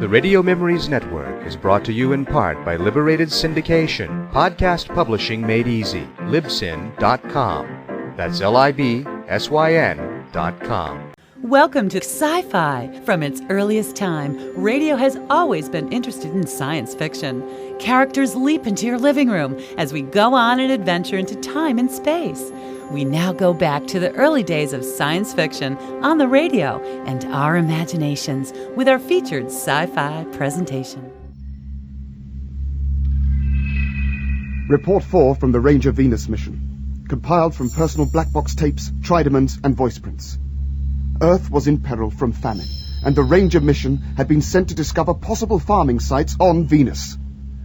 The Radio Memories Network is brought to you in part by Liberated Syndication, podcast publishing made easy, libsyn.com. That's libsyn.com. Welcome to Sci-Fi. From its earliest time, radio has always been interested in science fiction. Characters leap into your living room as we go on an adventure into time and space. We now go back to the early days of science fiction on the radio and our imaginations with our featured sci-fi presentation. Report 4 from the Ranger Venus mission, compiled from personal black box tapes, Tridemans, and voice prints. Earth was in peril from famine, and the Ranger mission had been sent to discover possible farming sites on Venus.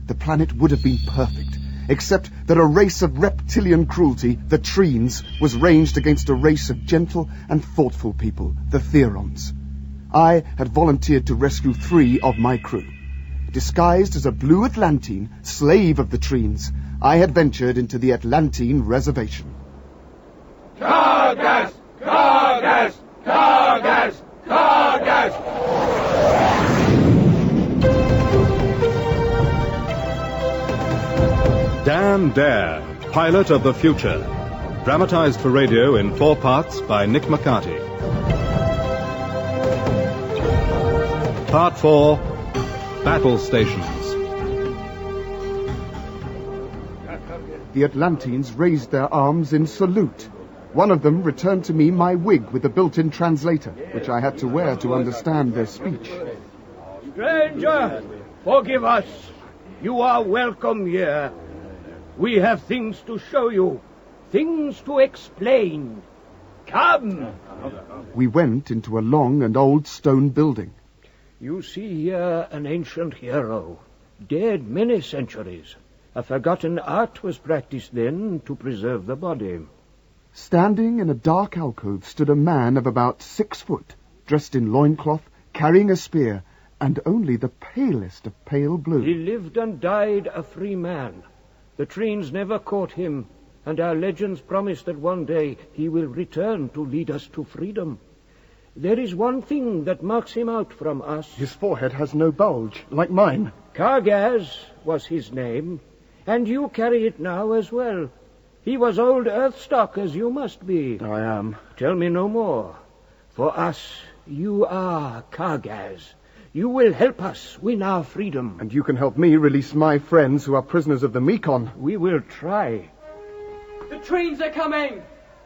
The planet would have been perfect, except that a race of reptilian cruelty, the Treens, was ranged against a race of gentle and thoughtful people, the Therons. I had volunteered to rescue 3 of my crew. Disguised as a blue Atlantine, slave of the Treens, I had ventured into the Atlantine reservation. Cargas! Cargas! Cargas! Cargas! Dan Dare, Pilot of the Future. Dramatized for radio in 4 parts by Nick McCarty. Part 4, Battle Stations. The Atlantines raised their arms in salute. One of them returned to me my wig with a built-in translator, which I had to wear to understand their speech. Stranger, forgive us. You are welcome here. We have things to show you, things to explain. Come. We went into a long and old stone building. You see here an ancient hero, dead many centuries. A forgotten art was practiced then to preserve the body. Standing in a dark alcove stood a man of about 6 foot, dressed in loincloth, carrying a spear, and only the palest of pale blue. He lived and died a free man. The Treens never caught him, and our legends promise that one day he will return to lead us to freedom. There is one thing that marks him out from us. His forehead has no bulge, like mine. Cargas was his name, and you carry it now as well. He was old Earthstock, as you must be. I am. Tell me no more. For us, you are Cargas. You will help us win our freedom. And you can help me release my friends who are prisoners of the Mekon. We will try. The Treens are coming!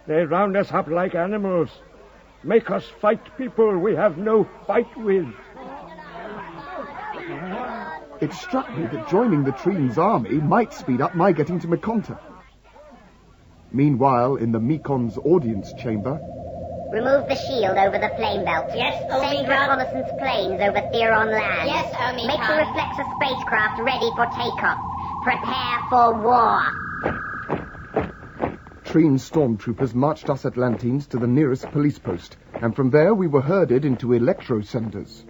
They round us up like animals. Make us fight people we have no fight with. It struck me that joining the Treens' army might speed up my getting to Mekonta. Meanwhile, in the Mekon's audience chamber... Remove the shield over the flame belt. Yes, Send reconnaissance planes over Theron land. Yes, Omicron. Make the reflexor spacecraft ready for takeoff. Prepare for war. Treen stormtroopers marched us Atlantines to the nearest police post, and from there we were herded into electro-centers.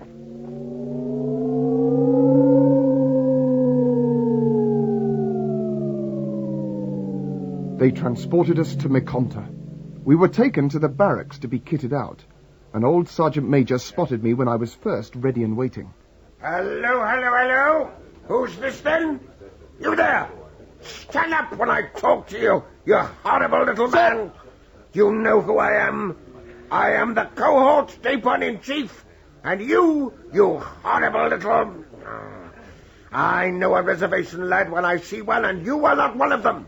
They transported us to Mekonta. We were taken to the barracks to be kitted out. An old sergeant major spotted me when I was first ready and waiting. Hello? Who's this then? You there! Stand up when I talk to you, you horrible little man! You know who I am. I am the cohort Dapon-in-Chief, and you horrible little... I know a reservation lad when I see one, and you are not one of them.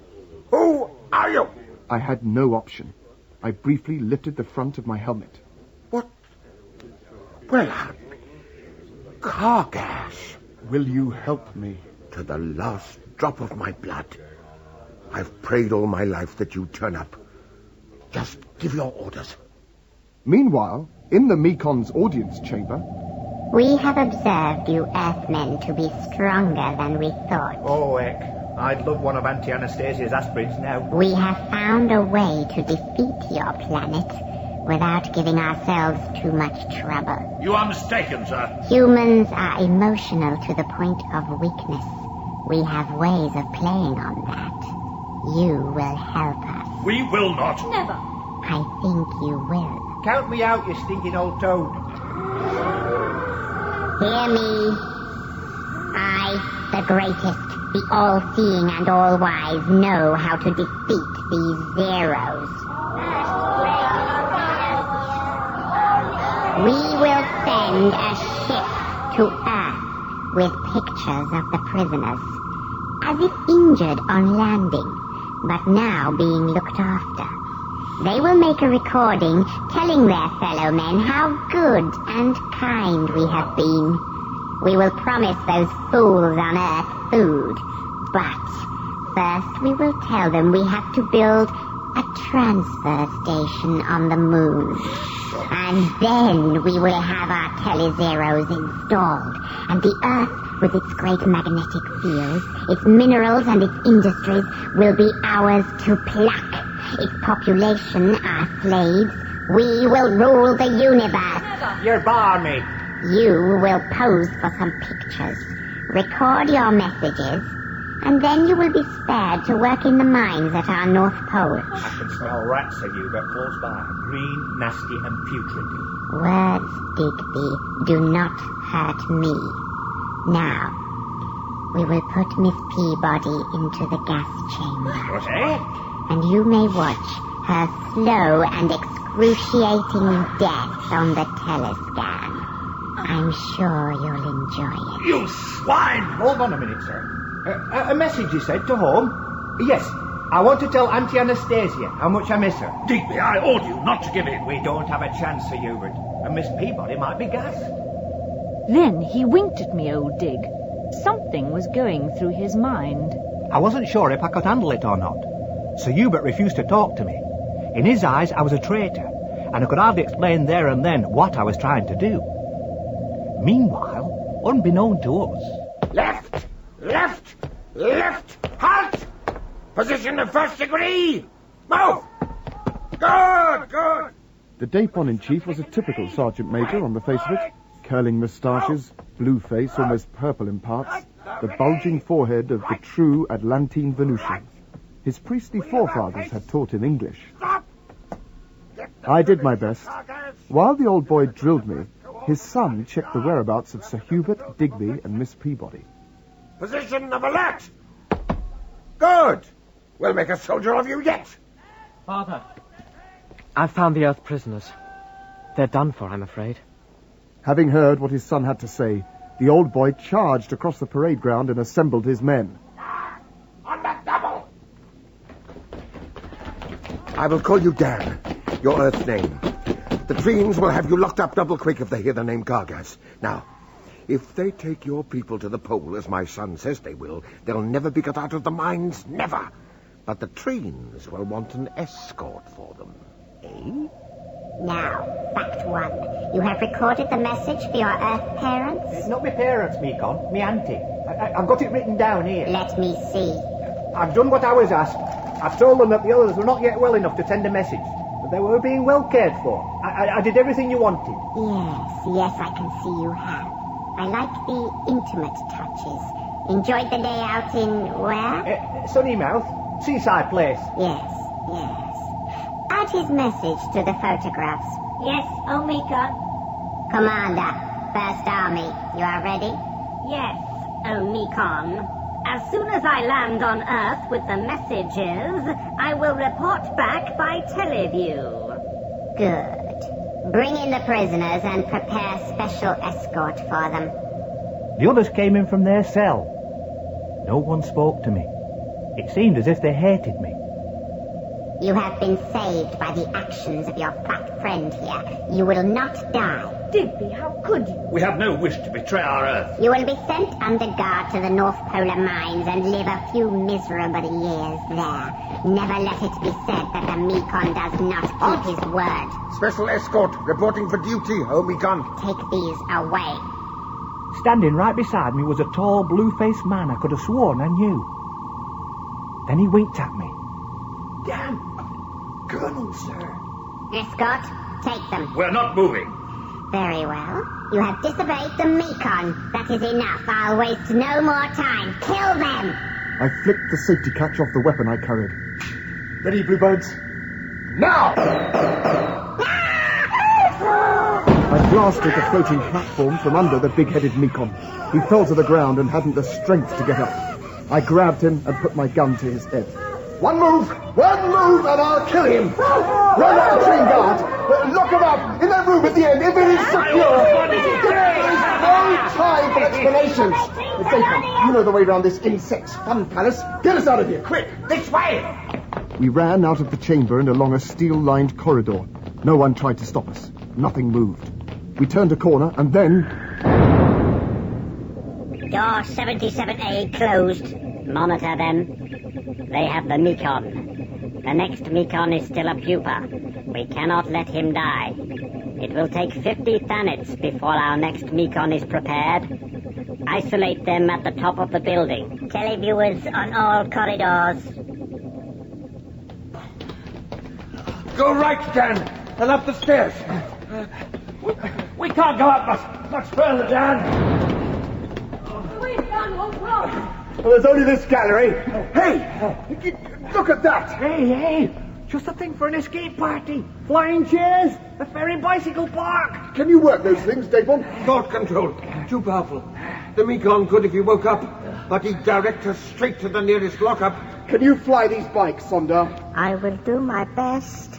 Who are you? I had no option. I briefly lifted the front of my helmet. What? Well, Cargas. Will you help me? To the last drop of my blood. I've prayed all my life that you turn up. Just give your orders. Meanwhile, in the Mekon's audience chamber... We have observed you Earthmen to be stronger than we thought. Oh, heck. I'd love one of Auntie Anastasia's aspirins now. We have found a way to defeat your planet without giving ourselves too much trouble. You are mistaken, sir. Humans are emotional to the point of weakness. We have ways of playing on that. You will help us. We will not. Never. I think you will. Count me out, you stinking old toad. Hear me. I, the greatest, the all-seeing and all-wise, know how to defeat these zeros. We will send a ship to Earth with pictures of the prisoners, as if injured on landing, but now being looked after. They will make a recording telling their fellow men how good and kind we have been. We will promise those fools on Earth food, but first we will tell them we have to build a transfer station on the moon. And then we will have our telezeros installed, and the Earth, with its great magnetic fields, its minerals and its industries, will be ours to pluck. Its population, our slaves, we will rule the universe. You're balmy. You will pose for some pictures, record your messages, and then you will be spared to work in the mines at our North Pole. I can smell rats of you, but close by. Green, nasty, and putrid. Words, Digby, do not hurt me. Now, we will put Miss Peabody into the gas chamber. What, eh? And you may watch her slow and excruciating death on the telescan. I'm sure you'll enjoy it. You swine! Hold on a minute, sir. A message, you said, to whom? Yes, I want to tell Auntie Anastasia how much I miss her. Digby, I order you not to give in. We don't have a chance, Sir Hubert. And Miss Peabody might be gassed. Then he winked at me, old Dig. Something was going through his mind. I wasn't sure if I could handle it or not. Sir Hubert refused to talk to me. In his eyes, I was a traitor, and I could hardly explain there and then what I was trying to do. Meanwhile, unbeknown to us... Left! Left! Left! Halt! Position of first degree! Move! Good! Good! The Dapon-in-Chief was a typical Sergeant Major on the face of it. Curling moustaches, blue face, almost purple in parts, the bulging forehead of the true Atlantine Venusian. His priestly forefathers had taught him English. I did my best. While the old boy drilled me, his son checked the whereabouts of Sir Hubert, Digby, and Miss Peabody. Position of alert! Good! We'll make a soldier of you yet! Father, I've found the Earth prisoners. They're done for, I'm afraid. Having heard what his son had to say, the old boy charged across the parade ground and assembled his men. On that double! I will call you Dan, your Earth name. The Treens will have you locked up double quick if they hear the name Gargas. Now, if they take your people to the pole, as my son says they will, they'll never be got out of the mines, never. But the Treens will want an escort for them, eh? Now, fact one. You have recorded the message for your Earth parents? It's not my parents, Meekon. Me auntie. I've got it written down here. Let me see. I've done what I was asked. I've told them that the others were not yet well enough to send a message, but they were being well cared for. I did everything you wanted. Yes, I can see you have. I like the intimate touches. Enjoyed the day out in where? Sunnymouth, seaside place. Yes. Add his message to the photographs. Yes, Omika. Commander, First Army, you are ready? Yes, Omikon. As soon as I land on Earth with the messages, I will report back by teleview. Good. Bring in the prisoners and prepare special escort for them. The others came in from their cell. No one spoke to me. It seemed as if they hated me. You have been saved by the actions of your fat friend here. You will not die. Digby, how could you? We have no wish to betray our Earth. You will be sent under guard to the North Polar mines and live a few miserable years there. Never let it be said that the Mekon does not keep his word. Special escort reporting for duty, Omikon. Take these away. Standing right beside me was a tall, blue-faced man I could have sworn I knew. Then he winked at me. Dan! Colonel, sir. Escort, take them. We're not moving. Very well. You have disobeyed the Mekon. That is enough. I'll waste no more time. Kill them! I flicked the safety catch off the weapon I carried. Ready, Bluebirds? Now! I blasted the floating platform from under the big-headed Mekon. He fell to the ground and hadn't the strength to get up. I grabbed him and put my gun to his head. One move, and I'll kill him. Run up the train guard. Lock him up in that room at the end. If it is secure, there is no time for explanations. Dacon, you know the way around this insect fun palace. Get us out of here, quick. This way! We ran out of the chamber and along a steel-lined corridor. No one tried to stop us. Nothing moved. We turned a corner and then... Door 77A closed. Monitor them. They have the Mekon. The next Mekon is still a pupa. We cannot let him die. It will take 50 Thanets before our next Mekon is prepared. Isolate them at the top of the building. Televiewers on all corridors. Go right, Dan, and up the stairs. We can't go up much further, Dan. Wait, Dan, what's wrong? Well, there's only this gallery. Hey, look at that. Hey, just a thing for an escape party. Flying chairs, the ferry bicycle park. Can you work those things, Dacon? Thought control. Too powerful. The Mekon could if he woke up, but he'd direct us straight to the nearest lockup. Can you fly these bikes, Sondar? I will do my best.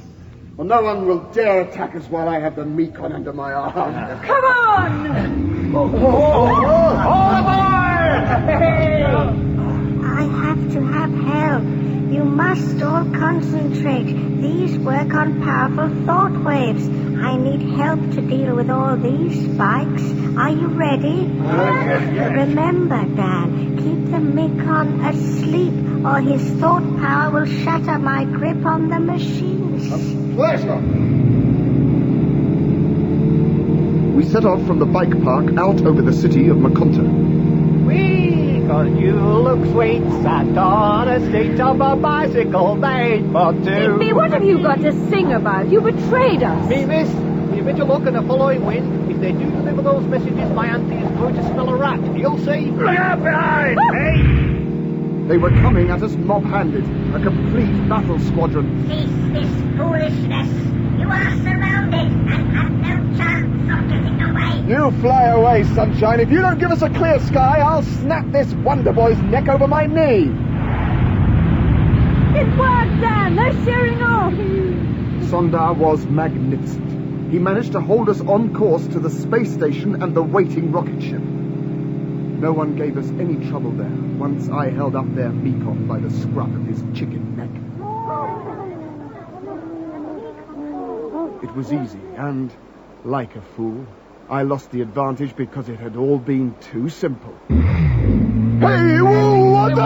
Well, no one will dare attack us while I have the Mekon under my arm. Come on! All aboard! I have to have help. You must all concentrate. These work on powerful thought waves. I need help to deal with all these spikes. Are you ready? Remember, Dan, keep the Mekon asleep, or his thought power will shatter my grip on the machines. Pleasure. We set off from the bike park out over the city of Makonta. Cause you look sweet, sat on a seat of a bicycle made for two. Digby, what have you got to sing about? You betrayed us. Me, miss, the vigil look and the following wind. If they do deliver those messages, my auntie is going to smell a rat. You'll see. Look out behind! Hey! They were coming at us mob-handed, a complete battle squadron. Cease this foolishness. You are surrounded and have no chance of getting away. You fly away, Sunshine. If you don't give us a clear sky, I'll snap this Wonder Boy's neck over my knee. It worked, Dan. They're shearing off. Sondar was magnificent. He managed to hold us on course to the space station and the waiting rocket ship. No one gave us any trouble there once I held up their Mekon by the scruff of his chicken neck. It was easy, and, like a fool, I lost the advantage because it had all been too simple. Hey, whoa, what the...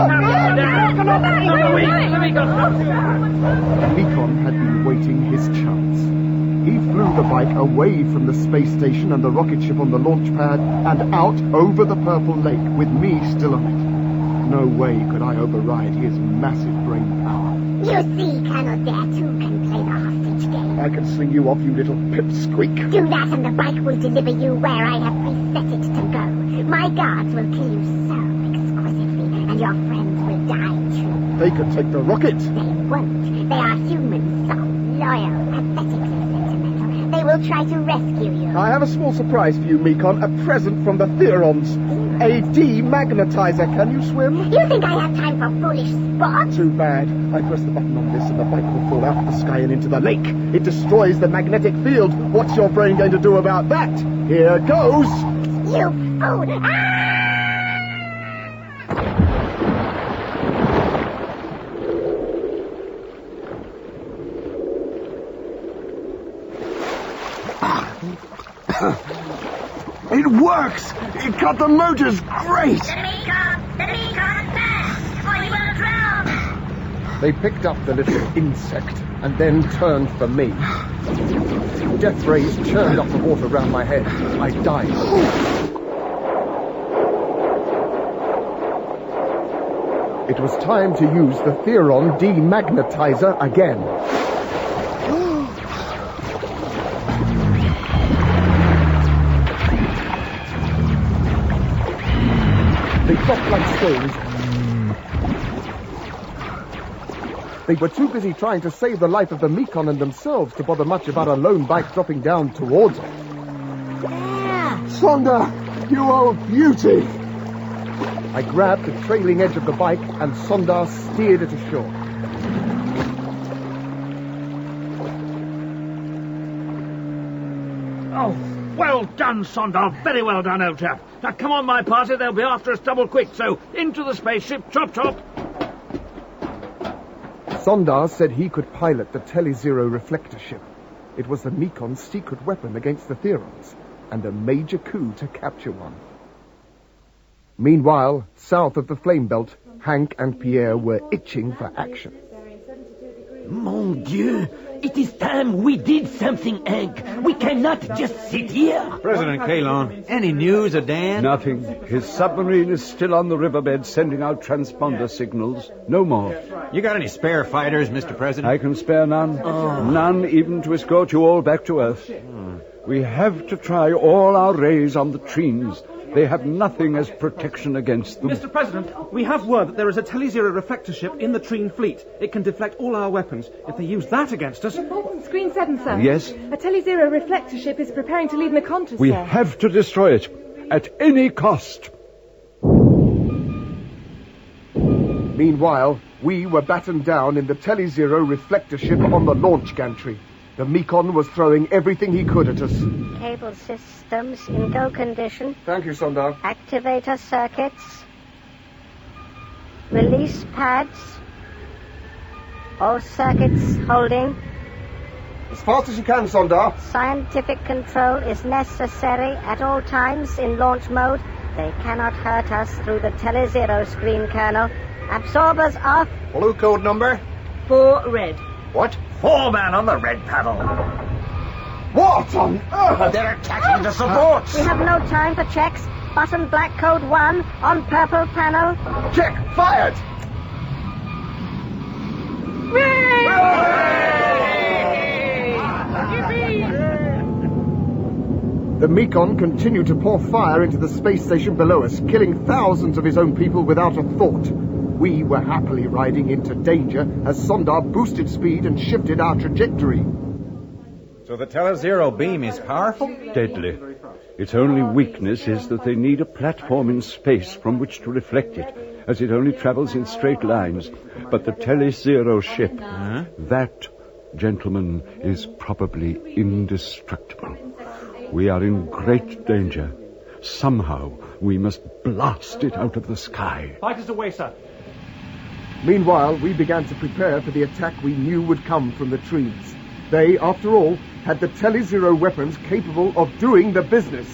Mekon had been waiting his chance. He flew the bike away from the space station and the rocket ship on the launch pad and out over the purple lake with me still on it. No way could I override his massive brain power. You see, Colonel Dare 2 can play the hostage game. I can sling you off, you little pipsqueak. Do that and the bike will deliver you where I have preset it to go. My guards will kill you so exquisitely, and your friends will die too. They could take the rocket. They won't. They are humans, so loyal, pathetically sentimental. They will try to rescue you. I have a small surprise for you, Mekon. A present from the Theorons. A demagnetizer. Can you swim? You think I have time for foolish sport? Too bad. I press the button on this and the bike will fall out of the sky and into the lake. It destroys the magnetic field. What's your brain going to do about that? Here goes. You fool! It works! It cut the motors great! The Mekon fast, or you will drown! They picked up the little insect and then turned for me. Death rays churned up the water around my head. I died. It was time to use the Theron demagnetizer again. They dropped like stones. They were too busy trying to save the life of the Mekon and themselves to bother much about a lone bike dropping down towards us. There! Sondar, you old beauty! I grabbed the trailing edge of the bike and Sondar steered it ashore. Oh, well done, Sondar. Very well done, old chap. Now, come on, my party. They'll be after us double quick, so into the spaceship. Chop, chop. Sondar said he could pilot the Tele-Zero reflector ship. It was the Mekon's secret weapon against the Therons, and a major coup to capture one. Meanwhile, south of the flame belt, Hank and Pierre were itching for action. Mon Dieu! It is time we did something, Hank. We cannot just sit here. President Kalon, any news of Dan? Nothing. His submarine is still on the riverbed sending out transponder signals. No more. You got any spare fighters, Mr. President? I can spare none. None even to escort you all back to Earth. We have to try all our rays on the Treens. They have nothing as protection against them. Mr. President, we have word that there is a Tele-Zero reflector ship in the Treen fleet. It can deflect all our weapons. If they use that against us... Report from Screen 7, sir. Yes? A Tele-Zero reflector ship is preparing to leave Mekontra, We sir. have to destroy it. At any cost. Meanwhile, we were battened down in the Tele-Zero reflector ship on the launch gantry. The Mekon was throwing everything he could at us. Cable systems in go condition. Thank you, Sondar. Activator circuits. Release pads. All circuits holding. As fast as you can, Sondar. Scientific control is necessary at all times in launch mode. They cannot hurt us through the Tele-Zero screen, Colonel. Absorbers off. Blue code number? 4 red. What? 4 man on the red panel. What on earth? They're attacking the supports. We have no time for checks. Button black code 1 on purple panel. Check. Fired. The Mekon continued to pour fire into the space station below us, killing thousands of his own people without a thought. We were happily riding into danger as Sondar boosted speed and shifted our trajectory. So the Tele-Zero beam is powerful? Deadly. Its only weakness is that they need a platform in space from which to reflect it, as it only travels in straight lines. But the Tele-Zero ship, that, gentlemen, is probably indestructible. We are in great danger. Somehow we must blast it out of the sky. Fighters away, sir. Meanwhile, we began to prepare for the attack we knew would come from the trees. They, after all, had the Tele-Zero weapons capable of doing the business.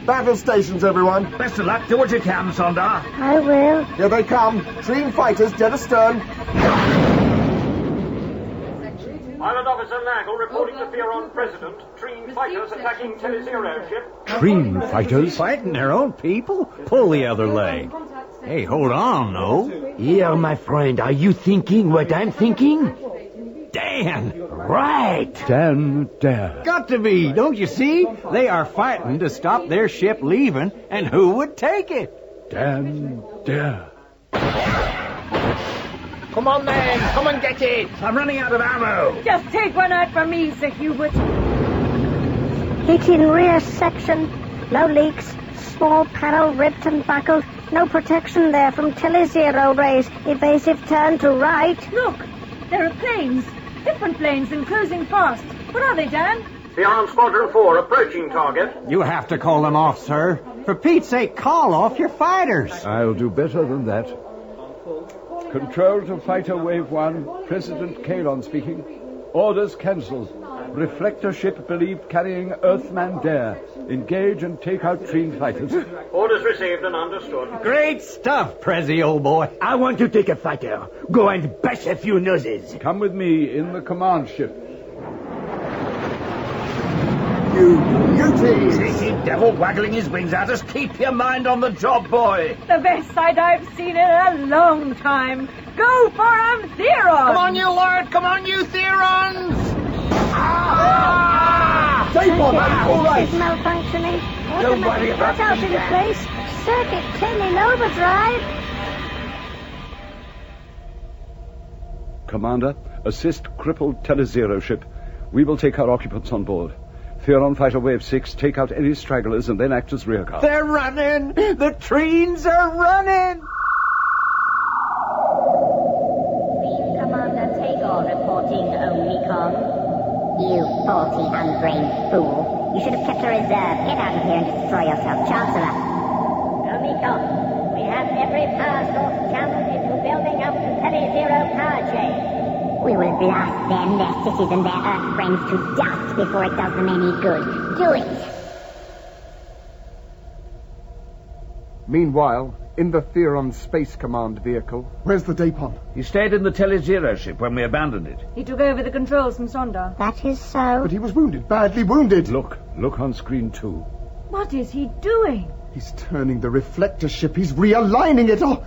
Battle stations, everyone. Best of luck. Do what you can, Sondar. I will. Here they come. Treen fighters dead astern. Pilot Officer Nagel reporting to Theron President. Treen fighters attacking Tele-Zero ship. Treen fighters? Fighting their own people? Pull the other leg. Hey, hold on, no. Here, my friend, are you thinking what I'm thinking? Dan! Right! Dan Dare. Got to be, don't you see? They are fighting to stop their ship leaving, and who would take it? Dan Dare. Come on, then. Come and get it. I'm running out of ammo. Just take one out for me, Sir Hubert. Hit in rear section. No leaks. Small panel ripped and buckled. No protection there from Tele-Zero rays. Evasive turn to right. Look, there are planes. Different planes and closing fast. What are they, Dan? Theron Squadron 4 approaching target. You have to call them off, sir. For Pete's sake, call off your fighters. I'll do better than that. Control to Fighter Wave 1. President Kalon speaking. Orders cancelled. Reflector ship believed carrying Earthman Dare. Engage and take out Treen fighters. Orders received and understood. Great stuff, Prezi, old boy. I want to take a fighter. Go and bash a few noses. Come with me in the command ship. You beauties! Cheeky devil waggling his wings at us. Keep your mind on the job, boy. The best sight I've seen in a long time. Go for 'em, Theron! Come on, you lord. Come on, you Therons. Stay for that, all right. Is malfunctioning. Don't worry about Cut out me, in Dan. place. Circuit 10 in overdrive. Commander, assist crippled Tele-Zero ship. We will take our occupants on board. Theron Fighter Wave 6, take out any stragglers and then act as rear guard. They're running! The trains are running! Wing Commander Tagore reporting, Omicron. You faulty, unbrained fool. You should have kept a reserve. Get out of here and destroy yourself, Chancellor. Omicron, we have every power source channeled into building up the Tele-Zero power chain. We will blast them, their cities and their Earth friends to dust before it does them any good. Do it! Meanwhile, in the Theron Space Command vehicle... Where's the Dapon? He stayed in the Tele-Zero ship when we abandoned it. He took over the controls from Sondar. That is so. But he was wounded, badly wounded. Look on screen 2. What is he doing? He's turning the reflector ship. He's realigning it. Oh,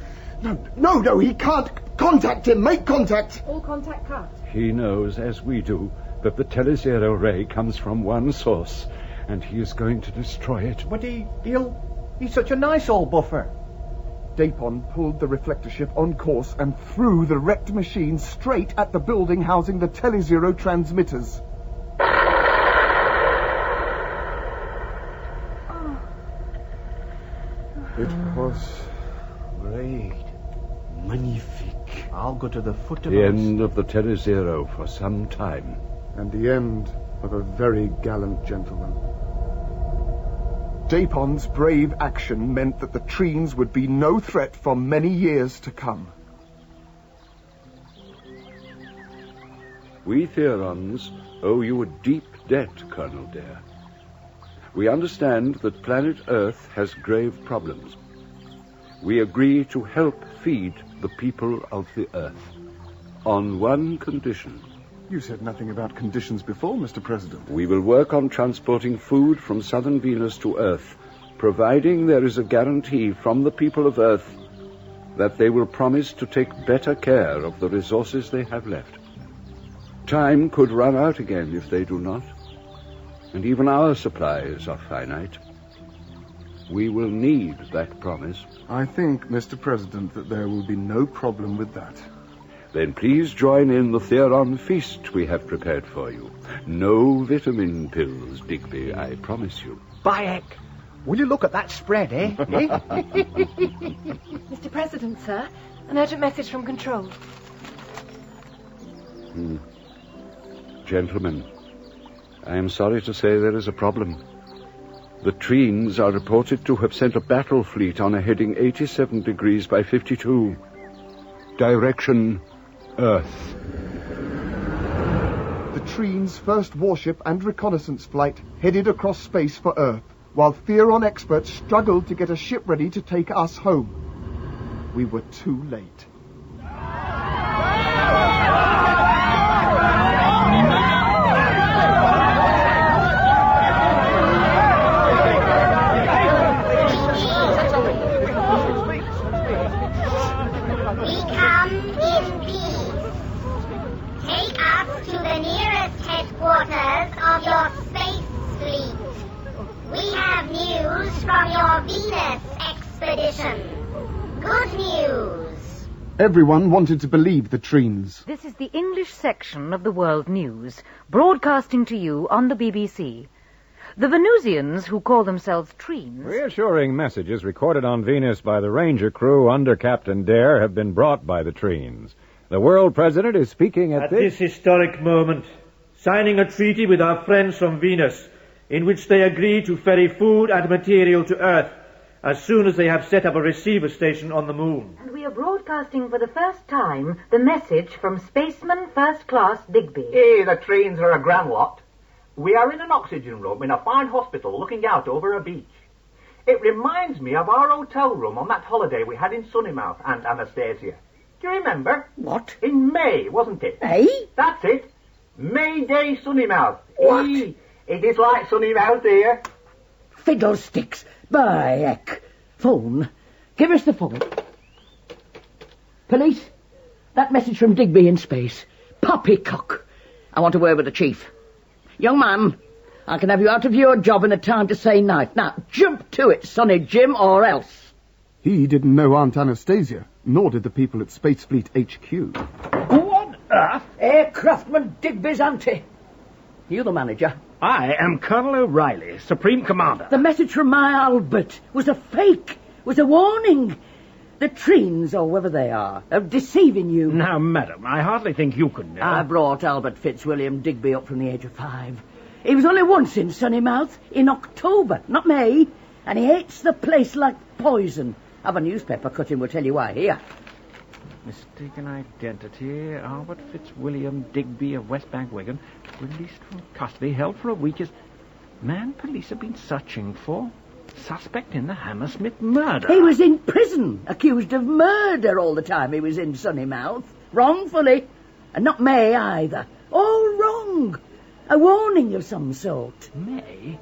no, he can't. Contact him. Make contact. All contact cut. He knows, as we do, that the Tele-Zero ray comes from one source, and he is going to destroy it. But he's such a nice old buffer. Dapon pulled the reflector ship on course and threw the wrecked machine straight at the building housing the Tele-Zero transmitters. It was great. Magnifique. I'll go to the foot of The end of the Tele-Zero for some time. And the end of a very gallant gentleman. Dapon's brave action meant that the Treens would be no threat for many years to come. We Therons owe you a deep debt, Colonel Dare. We understand that planet Earth has grave problems. We agree to help feed the people of the Earth. On one condition. You said nothing about conditions before, Mr. President. We will work on transporting food from southern Venus to Earth, providing there is a guarantee from the people of Earth that they will promise to take better care of the resources they have left. Time could run out again if they do not, and even our supplies are finite. We will need that promise. I think, Mr. President, that there will be no problem with that. Then please join in the Theron feast we have prepared for you. No vitamin pills, Digby, I promise you. Bayek, will you look at that spread, eh? Mr. President, sir, an urgent message from control. Gentlemen, I am sorry to say there is a problem. The Treens are reported to have sent a battle fleet on a heading 87 degrees by 52. Direction, Earth. The Treens' first warship and reconnaissance flight headed across space for Earth, while Theron experts struggled to get a ship ready to take us home. We were too late. From your Venus expedition. Good news. Everyone wanted to believe the Treens. This is the English section of the World News, broadcasting to you on the BBC. The Venusians, who call themselves Treens... Reassuring messages recorded on Venus by the Ranger crew under Captain Dare have been brought by the Treens. The world president is speaking at this historic moment, signing a treaty with our friends from Venus, in which they agree to ferry food and material to Earth as soon as they have set up a receiver station on the moon. And we are broadcasting for the first time the message from Spaceman First Class Digby. Hey, the Treens are a grand lot. We are in an oxygen room in a fine hospital looking out over a beach. It reminds me of our hotel room on that holiday we had in Sunnymouth, Aunt Anastasia. Do you remember? What? In May, wasn't it? Eh? That's it. May Day Sunnymouth. What? It is like Sunnymouth here. Fiddlesticks. By heck. Phone. Give us the phone. Police? That message from Digby in space. Poppycock. I want a word with the chief. Young man, I can have you out of your job in a time to say night. Now, jump to it, Sonny Jim, or else. He didn't know Aunt Anastasia, nor did the people at Space Fleet HQ. Who on earth? Aircraftman Digby's auntie. You the manager? I am Colonel O'Reilly, Supreme Commander. The message from my Albert was a fake, was a warning. The Treens, or whoever they are deceiving you. Now, madam, I hardly think you could know. I brought Albert Fitzwilliam Digby up from the age of 5. He was only once in Sunnymouth, in October, not May, and he hates the place like poison. Have a newspaper cutting will tell you why. Here. Mistaken identity, Albert Fitzwilliam Digby of West Bank, Wigan, released from custody, held for a week as man police have been searching for. Suspect in the Hammersmith murder. He was in prison, accused of murder all the time he was in Sunnymouth. Wrongfully. And not May either. All wrong. A warning of some sort. May?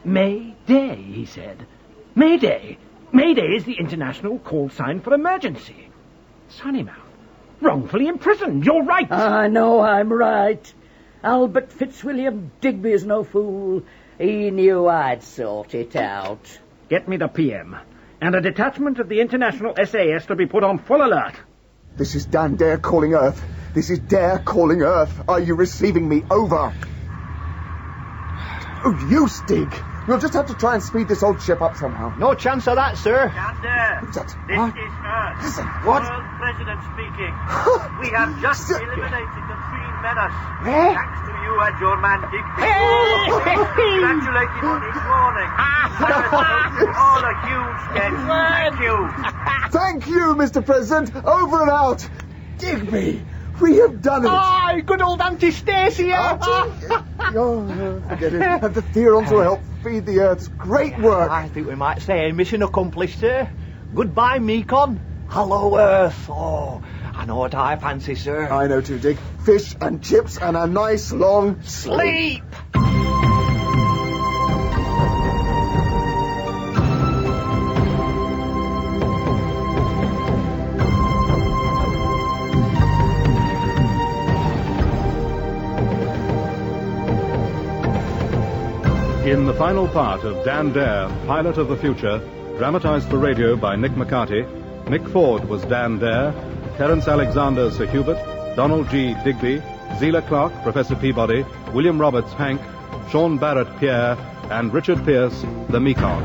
May Day, he said. May Day. May Day is the international call sign for emergency. Sunnymouth. Wrongfully imprisoned. You're right. I know I'm right. Albert Fitzwilliam Digby is no fool. He knew I'd sort it out. Get me the PM. And a detachment of the International SAS to be put on full alert. This is Dan Dare calling Earth. This is Dare calling Earth. Are you receiving me? Over. Oh, you, Stig. We'll just have to try and speed this old ship up somehow. No chance of that, sir. Dan Dare. Who's that? This What? is Earth. Listen, what? World President speaking. We have just eliminated the Treen menace. Eh? Thanks to you and your man Digby. Congratulate him on his warning. All a huge debt. Thank you. Thank you, Mr. President. Over and out. Digby, we have done it. Aye, good old Auntie Stacy. Oh, forget it. And the Theorons will help feed the Earth's great work. I think we might say mission accomplished, sir. Goodbye, Mekon. Hello, Earth. Oh, I know what I fancy, sir. I know too, Dig. Fish and chips and a nice long sleep. In the final part of Dan Dare, Pilot of the Future, dramatized for radio by Nick McCarty, Mick Ford was Dan Dare, Terence Alexander Sir Hubert, Donald G. Digby, Zela Clark Professor Peabody, William Roberts Hank, Sean Barrett Pierre, and Richard Pierce the Mekong.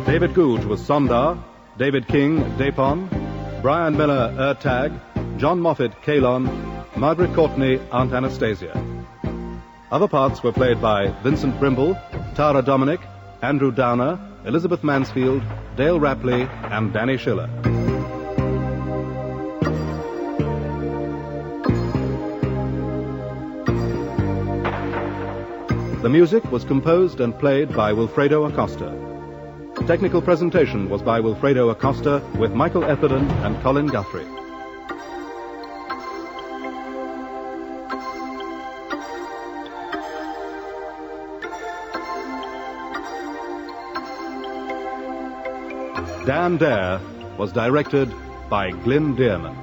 David Googe was Sondar, David King Dapon, Brian Miller Ertag, John Moffat Kalon, Margaret Courtney Aunt Anastasia. Other parts were played by Vincent Brimble, Tara Dominic, Andrew Downer, Elizabeth Mansfield, Dale Rapley, and Danny Schiller. The music was composed and played by Wilfredo Acosta. Technical presentation was by Wilfredo Acosta with Michael Etherden and Colin Guthrie. Dan Dare was directed by Glyn Dearman.